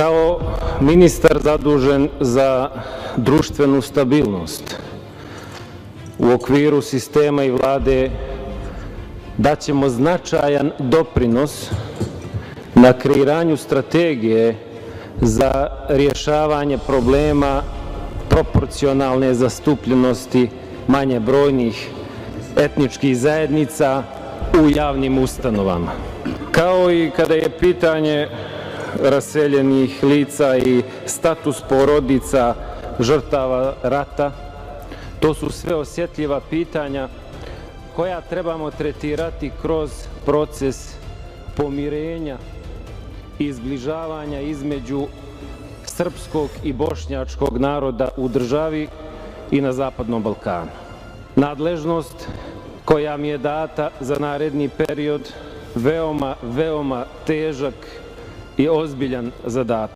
Kao ministar zadužen za društvenu stabilnost u okviru sistema i Vlade daćemo značajan doprinos na kreiranju strategije za rješavanje problema proporcionalne zastupljenosti manje brojnih etničkih zajednica u javnim ustanovama. Kao i kada je pitanje raseljenih lica i status porodica žrtava rata, to su sve osjetljiva pitanja koja trebamo tretirati kroz proces pomirenja i zbližavanja između srpskog i bošnjačkog naroda u državi i na Zapadnom Balkanu. Nadležnost koja mi je data za naredni period veoma težak i ozbiljan zadatak.